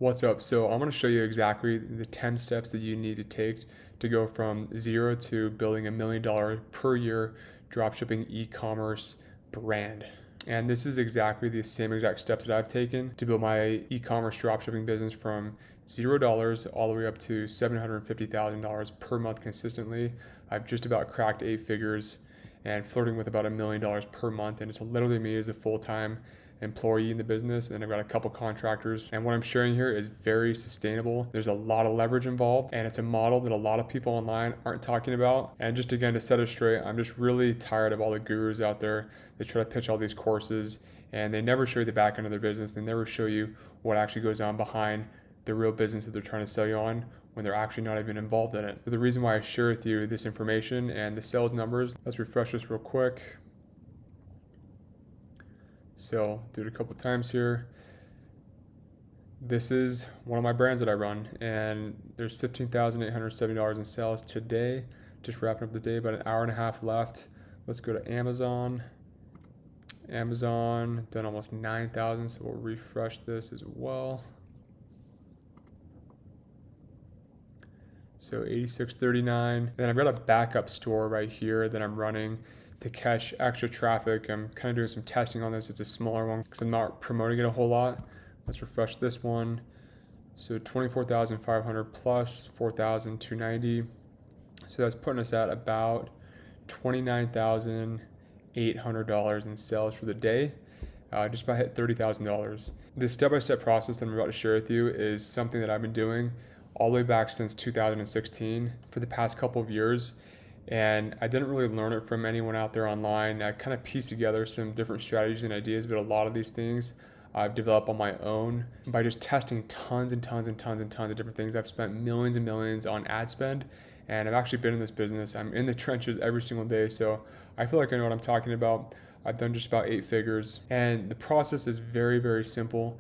What's up? So I'm going to show you exactly the 10 steps that you need to take to go from zero to building $1 million per year dropshipping e-commerce brand. And this is exactly the same exact steps that I've taken to build my e-commerce dropshipping business from $0 all the way up to $750,000 per month consistently. I've just about cracked 8 figures and flirting with about $1 million per month. And it's literally me as a full-time employee in the business, and I've got a couple contractors. And what I'm sharing here is very sustainable. There's a lot of leverage involved, and it's a model that a lot of people online aren't talking about. And just again, to set it straight, I'm just really tired of all the gurus out there that try to pitch all these courses, and they never show you the back end of their business. They never show you what actually goes on behind the real business that they're trying to sell you on when they're actually not even involved in it. So the reason why I share with you this information and the sales numbers, let's refresh this real quick. So do it a couple times here. This is one of my brands that I run, and there's $15,870 in sales today. Just wrapping up the day, about an hour and a half left. Let's go to Amazon. Amazon done almost 9,000, so we'll refresh this as well. So 86.39. Then I've got a backup store right here that I'm running to catch extra traffic. I'm kind of doing some testing on this. It's a smaller one because I'm not promoting it a whole lot. Let's refresh this one. So 24,500 plus 4,290. So that's putting us at about $29,800 in sales for the day. Just about hit $30,000. This step-by-step process that I'm about to share with you is something that I've been doing all the way back since 2016 for the past couple of years. And I didn't really learn it from anyone out there online. I kind of pieced together some different strategies and ideas, but a lot of these things I've developed on my own by just testing tons and tons of different things. I've spent millions and millions on ad spend, and I've actually been in this business. I'm in the trenches every single day, so I feel like I know what I'm talking about. I've done just about 8 figures, and the process is very, very simple,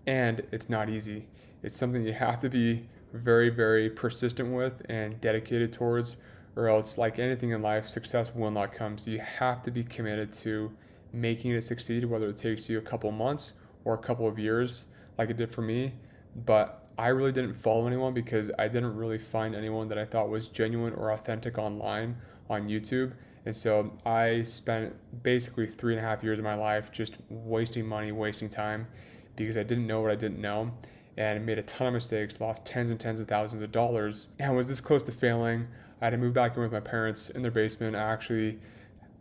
and it's not easy. It's something you have to be very, very persistent with and dedicated towards, or else, like anything in life, success will not come. So you have to be committed to making it succeed, whether it takes you a couple months or a couple of years like it did for me. But I really didn't follow anyone because I didn't really find anyone that I thought was genuine or authentic online on YouTube. And so I spent basically 3.5 years of my life just wasting money, wasting time, because I didn't know what I didn't know, and made a ton of mistakes, lost tens and tens of thousands of dollars, and was this close to failing. I had to move back in with my parents in their basement. I actually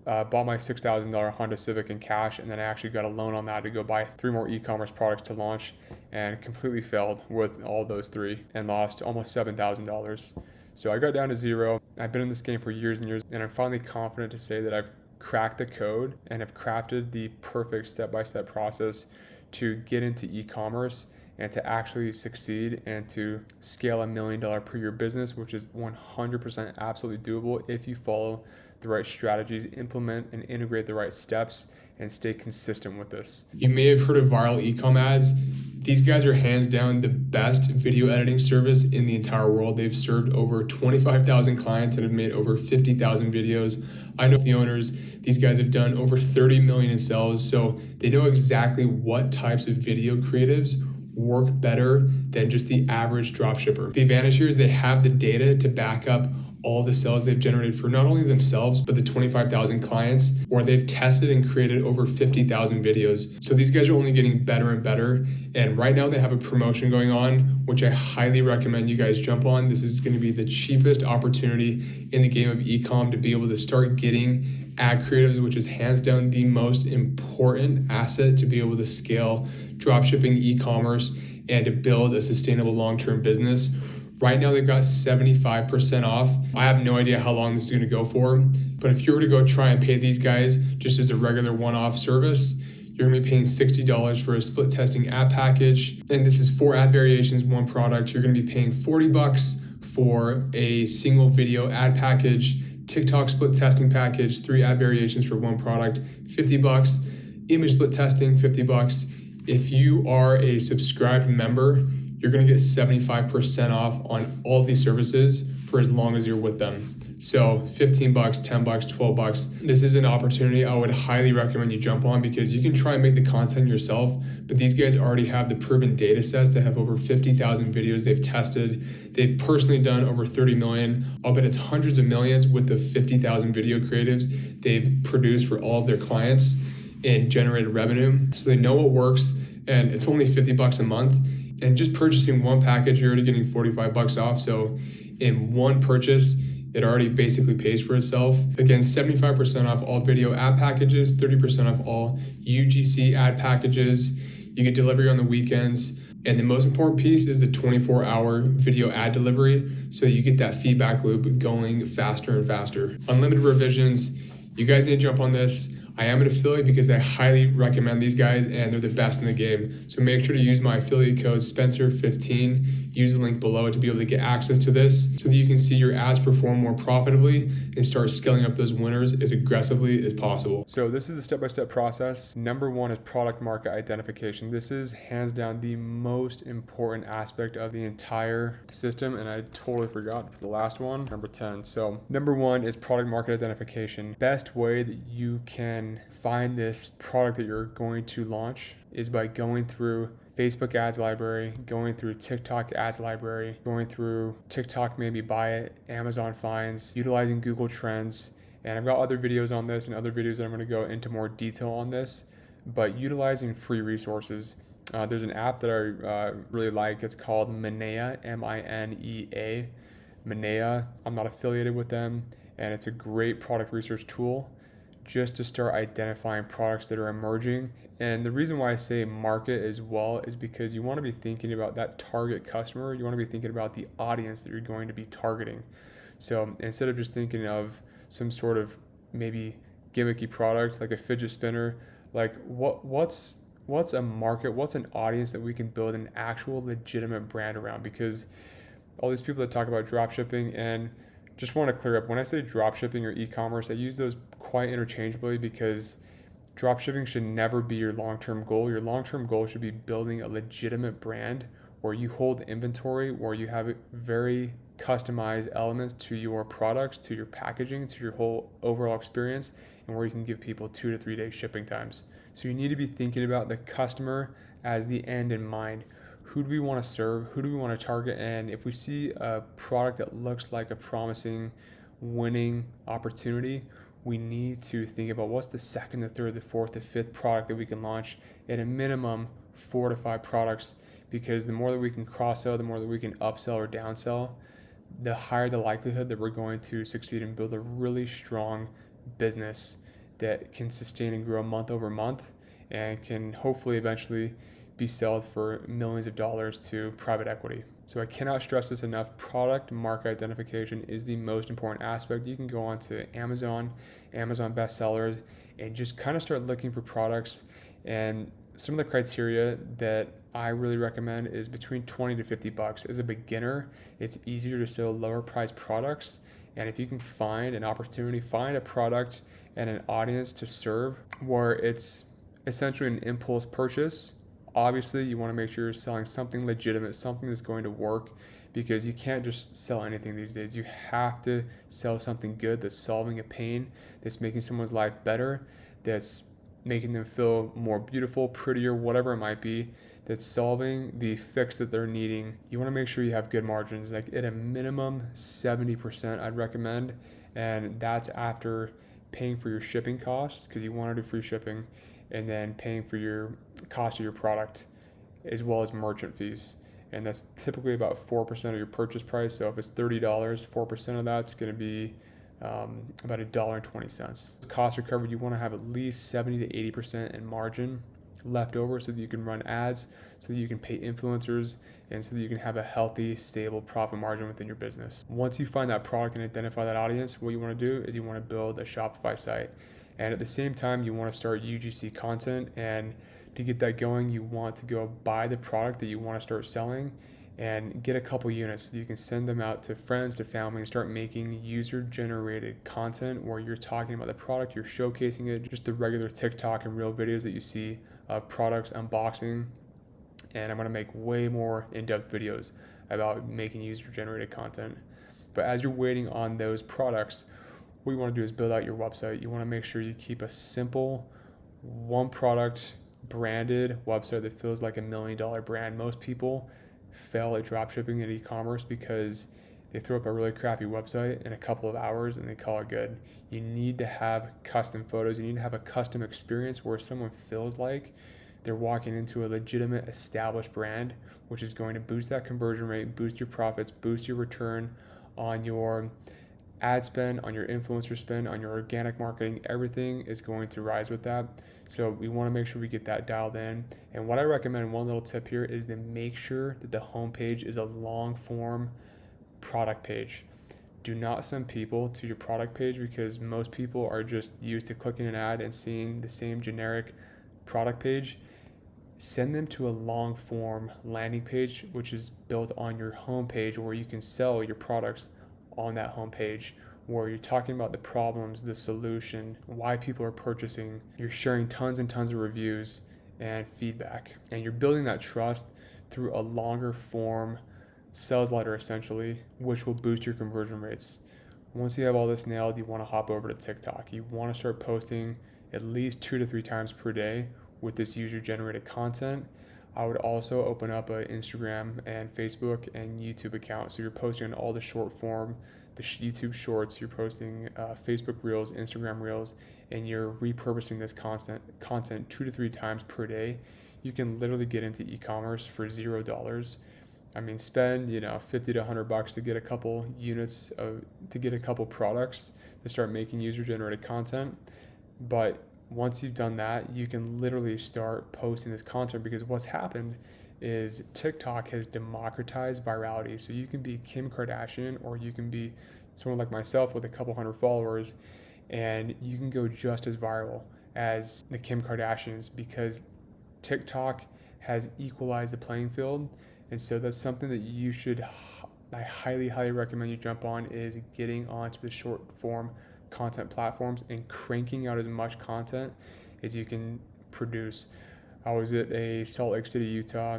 bought my $6,000 Honda Civic in cash, and then I actually got a loan on that to go buy 3 more e-commerce products to launch, and completely failed with all those 3 and lost almost $7,000. So I got down to zero. I've been in this game for years and years, and I'm finally confident to say that I've cracked the code and have crafted the perfect step-by-step process to get into e-commerce and to actually succeed and to scale $1 million per year business, which is 100% absolutely doable if you follow the right strategies, implement and integrate the right steps, and stay consistent with this. You may have heard of viral e-com ads. These guys are hands down the best video editing service in the entire world. They've served over 25,000 clients and have made over 50,000 videos. I know the owners. These guys have done over 30 million in sales, so they know exactly what types of video creatives work better than just the average dropshipper. The advantage here is they have the data to back up all the sales they've generated for not only themselves, but the 25,000 clients, where they've tested and created over 50,000 videos. So these guys are only getting better and better. And right now they have a promotion going on, which I highly recommend you guys jump on. This is going to be the cheapest opportunity in the game of e-com to be able to start getting ad creatives, which is hands down the most important asset to be able to scale dropshipping, e-commerce, and to build a sustainable long-term business. Right now, they've got 75% off. I have no idea how long this is going to go for, but if you were to go try and pay these guys just as a regular one-off service, you're going to be paying $60 for a split testing ad package. And this is 4 ad variations, 1 product. You're going to be paying $40 for a single video ad package, TikTok split testing package, 3 ad variations for 1 product, $50, image split testing, $50. If you are a subscribed member, you're going to get 75% off on all these services for as long as you're with them. So 15 bucks, 10 bucks, 12 bucks. This is an opportunity I would highly recommend you jump on, because you can try and make the content yourself, but these guys already have the proven data sets. They have over 50,000 videos they've tested. They've personally done over 30 million. I'll bet it's hundreds of millions with the 50,000 video creatives they've produced for all of their clients and generated revenue. So they know what works, and it's only 50 bucks a month. And just purchasing one package, you're already getting 45 bucks off. So in one purchase, it already basically pays for itself. Again, 75% off all video ad packages, 30% off all UGC ad packages. You get delivery on the weekends. And the most important piece is the 24-hour video ad delivery, so you get that feedback loop going faster and faster. Unlimited revisions. You guys need to jump on this. I am an affiliate because I highly recommend these guys, and they're the best in the game. So make sure to use my affiliate code Spencer15. Use the link below to be able to get access to this, so that you can see your ads perform more profitably and start scaling up those winners as aggressively as possible. So this is a step-by-step process. Number one is product market identification. This is hands down the most important aspect of the entire system, and I totally forgot the last one, number 10. So number one is product market identification. Best way that you can find this product that you're going to launch is by going through Facebook ads library, going through TikTok ads library, going through TikTok maybe buy it, Amazon finds, utilizing Google Trends. And I've got other videos on this and other videos that I'm going to go into more detail on this, but utilizing free resources. There's an app that I really like. It's called Minea, M-I-N-E-A. Minea. I'm not affiliated with them, and it's a great product research tool just to start identifying products that are emerging. And the reason why I say market as well is because you want to be thinking about that target customer. You want to be thinking about the audience that you're going to be targeting. So instead of just thinking of some sort of maybe gimmicky product like a fidget spinner, like what's a market, what's an audience that we can build an actual legitimate brand around? Because all these people that talk about dropshipping, and just want to clear up, when I say dropshipping or e-commerce, I use those quite interchangeably, because dropshipping should never be your long-term goal. Your long-term goal should be building a legitimate brand where you hold inventory, where you have very customized elements to your products, to your packaging, to your whole overall experience, and where you can give people 2 to 3 day shipping times. So you need to be thinking about the customer as the end in mind. Who do we want to serve? Who do we want to target? And if we see a product that looks like a promising, winning opportunity, we need to think about what's the second, the third, the fourth, the fifth product that we can launch, at a minimum 4 to 5 products, because the more that we can cross-sell, the more that we can upsell or downsell, the higher the likelihood that we're going to succeed and build a really strong business that can sustain and grow month over month, and can hopefully eventually be sold for millions of dollars to private equity. So I cannot stress this enough. Product market identification is the most important aspect. You can go on to Amazon bestsellers, and just kind of start looking for products. And some of the criteria that I really recommend is between 20 to 50 bucks. As a beginner, it's easier to sell lower priced products. And if you can find an opportunity, find a product and an audience to serve where it's essentially an impulse purchase. Obviously, you want to make sure you're selling something legitimate, something that's going to work, because you can't just sell anything these days. You have to sell something good that's solving a pain, that's making someone's life better, that's making them feel more beautiful, prettier, whatever it might be, that's solving the fix that they're needing. You want to make sure you have good margins, like at a minimum 70% I'd recommend, and that's after paying for your shipping costs, because you want to do free shipping, and then paying for your cost of your product, as well as merchant fees. And that's typically about 4% of your purchase price. So if it's $30, 4% of that's going to be about $1.20. Cost recovered, you want to have at least 70 to 80% in margin left over, so that you can run ads, so that you can pay influencers, and so that you can have a healthy, stable profit margin within your business. Once you find that product and identify that audience, what you want to do is you want to build a Shopify site. And at the same time, you want to start UGC content. And to get that going, you want to go buy the product that you want to start selling and get a couple units so you can send them out to friends, to family, and start making user-generated content where you're talking about the product, you're showcasing it, just the regular TikTok and Reel videos that you see of products unboxing. And I'm going to make way more in-depth videos about making user-generated content. But as you're waiting on those products, what you want to do is build out your website. You want to make sure you keep a simple, one product branded website that feels like $1 million brand. Most people fail at dropshipping and e-commerce because they throw up a really crappy website in a couple of hours and they call it good. You need to have custom photos. You need to have a custom experience where someone feels like they're walking into a legitimate established brand, which is going to boost that conversion rate, boost your profits, boost your return on your ad spend, on your influencer spend, on your organic marketing. Everything is going to rise with that. So we want to make sure we get that dialed in. And what I recommend, one little tip here, is to make sure that the homepage is a long form product page. Do not send people to your product page because most people are just used to clicking an ad and seeing the same generic product page. Send them to a long form landing page, which is built on your homepage where you can sell your products on that homepage, where you're talking about the problems, the solution, why people are purchasing. You're sharing tons and tons of reviews and feedback, and you're building that trust through a longer form sales letter essentially, which will boost your conversion rates. Once you have all this nailed, you want to hop over to TikTok. You want to start posting at least 2 to 3 times per day with this user generated content. I would also open up an Instagram and Facebook and YouTube account. So you're posting on all the short form, the YouTube shorts, you're posting Facebook Reels, Instagram Reels, and you're repurposing this content 2 to 3 times per day. You can literally get into e-commerce for $0. I mean, spend, $50 to $100 to get a couple units to get a couple products to start making user generated content. But once you've done that, you can literally start posting this content, because what's happened is TikTok has democratized virality. So you can be Kim Kardashian, or you can be someone like myself with a couple hundred followers, and you can go just as viral as the Kim Kardashians, because TikTok has equalized the playing field. And so that's something that I highly recommend you jump on, is getting onto the short form content platforms and cranking out as much content as you can produce. I was at a Salt Lake City, Utah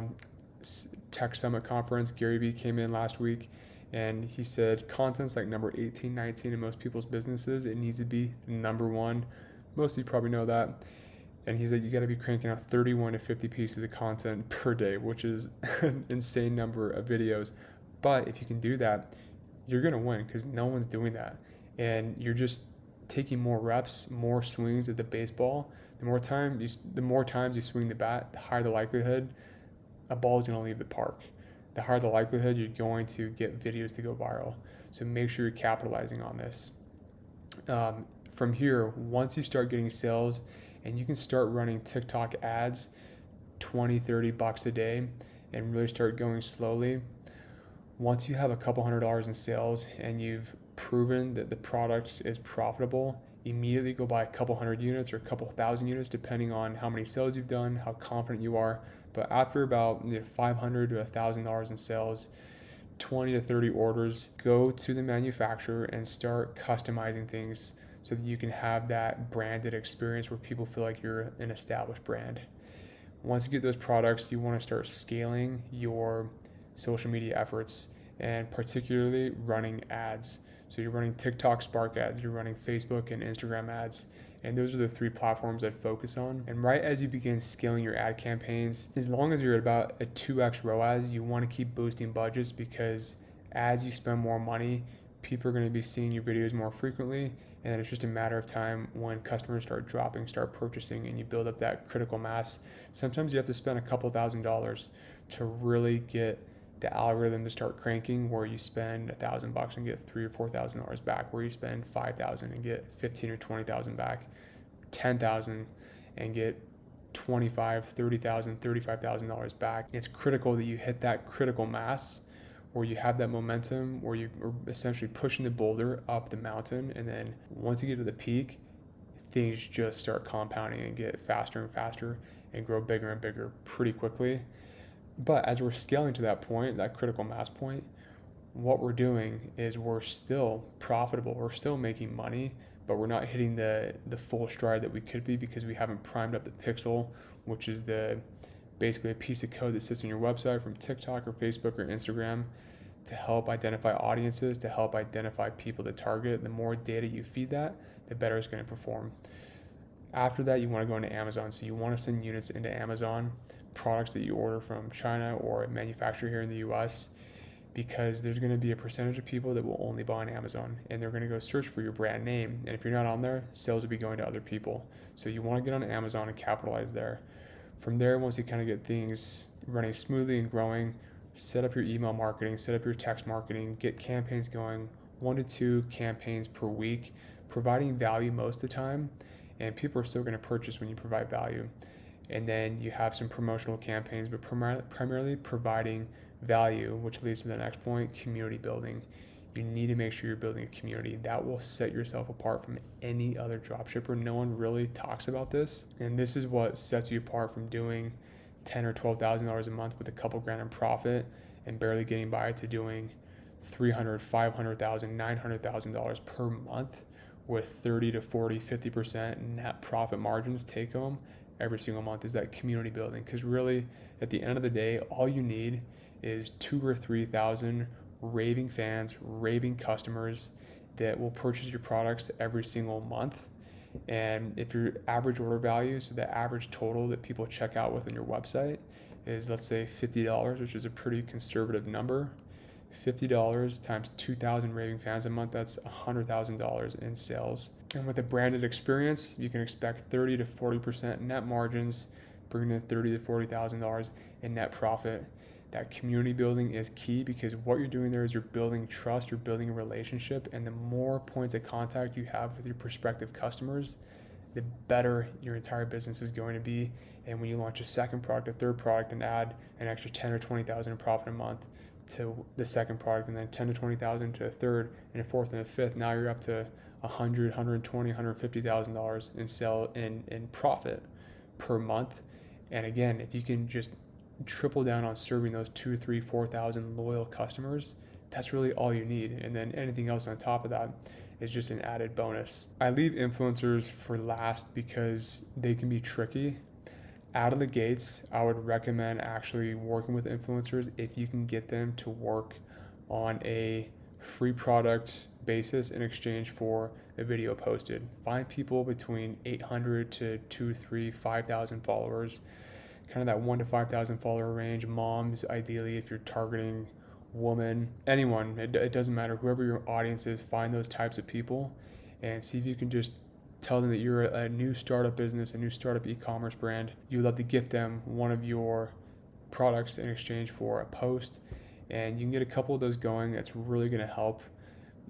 Tech Summit conference. Gary Vee came in last week and he said content's like number 18, 19 in most people's businesses. It needs to be number one. Most of you probably know that. And he said you got to be cranking out 31 to 50 pieces of content per day, which is an insane number of videos. But if you can do that, you're going to win, because no one's doing that. And you're just taking more reps, more swings at the baseball. The more times you swing the bat, the higher the likelihood a ball is going to leave the park. The higher the likelihood you're going to get videos to go viral. So make sure you're capitalizing on this. From here, once you start getting sales and you can start running TikTok ads, $20-$30 a day, and really start going slowly. Once you have a couple $100s in sales and you've proven that the product is profitable, immediately go buy a couple 100 units or a couple 1,000 units, depending on how many sales you've done, how confident you are. But after about $500 to $1,000 in sales, 20 to 30 orders, go to the manufacturer and start customizing things so that you can have that branded experience where people feel like you're an established brand. Once you get those products, you want to start scaling your social media efforts, and particularly running ads. So you're running TikTok Spark ads, you're running Facebook and Instagram ads, and those are the 3 platforms I'd focus on. And right as you begin scaling your ad campaigns, as long as you're at about a 2x ROAS, you want to keep boosting budgets, because as you spend more money, people are going to be seeing your videos more frequently, and it's just a matter of time when customers start purchasing, and you build up that critical mass. Sometimes you have to spend a couple $1,000s to really get the algorithm to start cranking, where you spend $1,000 and get $3,000 or $4,000 back, where you spend $5,000 and get $15,000 or $20,000 back, $10,000 and get $25,000, $30,000, $35,000 back. It's critical that you hit that critical mass, where you have that momentum, where you are essentially pushing the boulder up the mountain, and then once you get to the peak, things just start compounding and get faster and faster and grow bigger and bigger pretty quickly. But as we're scaling to that point, that critical mass point, what we're doing is we're still profitable, we're still making money, but we're not hitting the full stride that we could be, because we haven't primed up the pixel, which is basically a piece of code that sits on your website from TikTok or Facebook or Instagram, to help identify audiences, to help identify people to target. The more data you feed that, the better it's going to perform. After that, you want to go into Amazon. So you want to send units into Amazon, products that you order from China or manufacturer here in the US, because there's going to be a percentage of people that will only buy on Amazon, and they're going to go search for your brand name. And if you're not on there, sales will be going to other people. So you want to get on Amazon and capitalize there. From there, once you kind of get things running smoothly and growing, set up your email marketing, set up your text marketing, get campaigns going, 1 to 2 campaigns per week, providing value most of the time. And people are still going to purchase when you provide value. And then you have some promotional campaigns, but primarily providing value, which leads to the next point, community building. You need to make sure you're building a community. That will set yourself apart from any other dropshipper. No one really talks about this. And this is what sets you apart from doing $10,000 or $12,000 a month with a couple grand in profit and barely getting by, to doing $300,000, $500,000, $900,000 per month with 30 to 40, 50% net profit margins take home every single month. Is that community building. Because really, at the end of the day, all you need is 2,000 or 3,000 raving fans, raving customers that will purchase your products every single month. And if your average order value, so the average total that people check out with on your website is, let's say $50, which is a pretty conservative number, $50 times 2,000 raving fans a month, that's $100,000 in sales. And with a branded experience, you can expect 30 to 40% net margins, bringing in $30,000 to $40,000 in net profit. That community building is key, because what you're doing there is you're building trust, you're building a relationship, and the more points of contact you have with your prospective customers, the better your entire business is going to be. And when you launch a second product, a third product, and add an extra 10 or 20,000 in profit a month to the second product, and then 10 to 20,000 to a third and a fourth and a fifth, now you're up to $100,000, $120,000, $150,000 in sale in profit per month. And again, if you can just triple down on serving those 2, 3, 4,000 loyal customers, that's really all you need. And then anything else on top of that is just an added bonus. I leave influencers for last because they can be tricky. Out of the gates, I would recommend actually working with influencers if you can get them to work on a free product basis in exchange for a video posted. Find people between 800 to 2, 3, 5,000 followers, kind of that 1 to 5,000 follower range. Moms, ideally, if you're targeting women, anyone, it doesn't matter, whoever your audience is, find those types of people and see if you can just tell them that you're a new startup business, a new startup e-commerce brand. You would love to gift them one of your products in exchange for a post, and you can get a couple of those going. That's really going to help.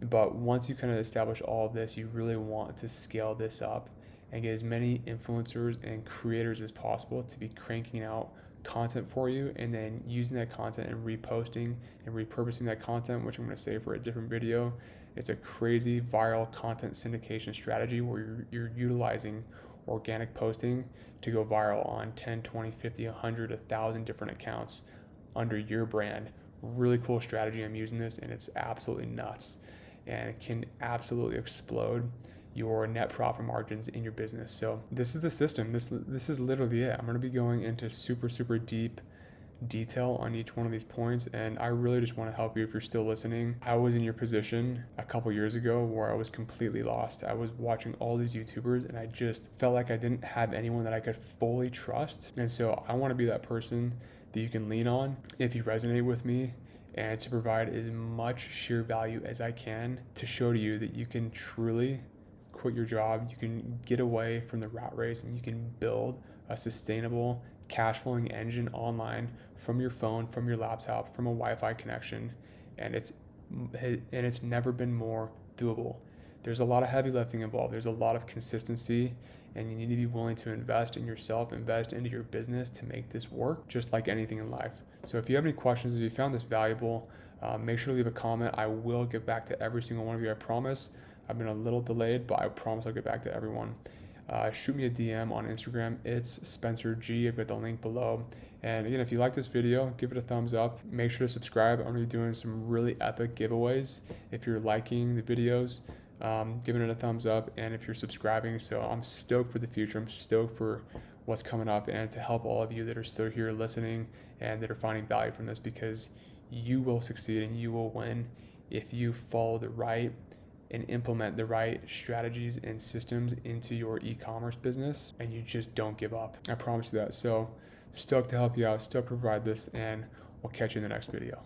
But once you kind of establish all of this, you really want to scale this up and get as many influencers and creators as possible to be cranking out content for you, and then using that content and reposting and repurposing that content, which I'm going to say for a different video. It's a crazy viral content syndication strategy where you're utilizing organic posting to go viral on 10, 20, 50, 100, 1,000 different accounts under your brand. Really cool strategy. I'm using this and it's absolutely nuts, and it can absolutely explode your net profit margins in your business. So this is the system. This is literally it. I'm going to be going into super deep detail on each one of these points, and I really just want to help you if you're still listening. I was in your position a couple years ago where I was completely lost. I was watching all these YouTubers and I just felt like I didn't have anyone that I could fully trust. And so I want to be that person that you can lean on if you resonate with me, and to provide as much sheer value as I can to show to you that you can truly quit your job, you can get away from the rat race, and you can build a sustainable cash flowing engine online from your phone, from your laptop, from a Wi-Fi connection. And it's never been more doable. There's a lot of heavy lifting involved. There's a lot of consistency, and you need to be willing to invest in yourself, invest into your business to make this work, just like anything in life. So if you have any questions, if you found this valuable, make sure to leave a comment. I will get back to every single one of you, I promise. I've been a little delayed, but I promise I'll get back to everyone. Shoot me a DM on Instagram. It's Spencer G. I've got the link below. And again, if you like this video, give it a thumbs up. Make sure to subscribe. I'm going to be doing some really epic giveaways. If you're liking the videos, giving it a thumbs up, and if you're subscribing. So I'm stoked for the future. I'm stoked for what's coming up, and to help all of you that are still here listening and that are finding value from this, because you will succeed and you will win if you follow the right and implement the right strategies and systems into your e-commerce business, and you just don't give up. I promise you that. So stoked to help you out, stoked to provide this, and we'll catch you in the next video.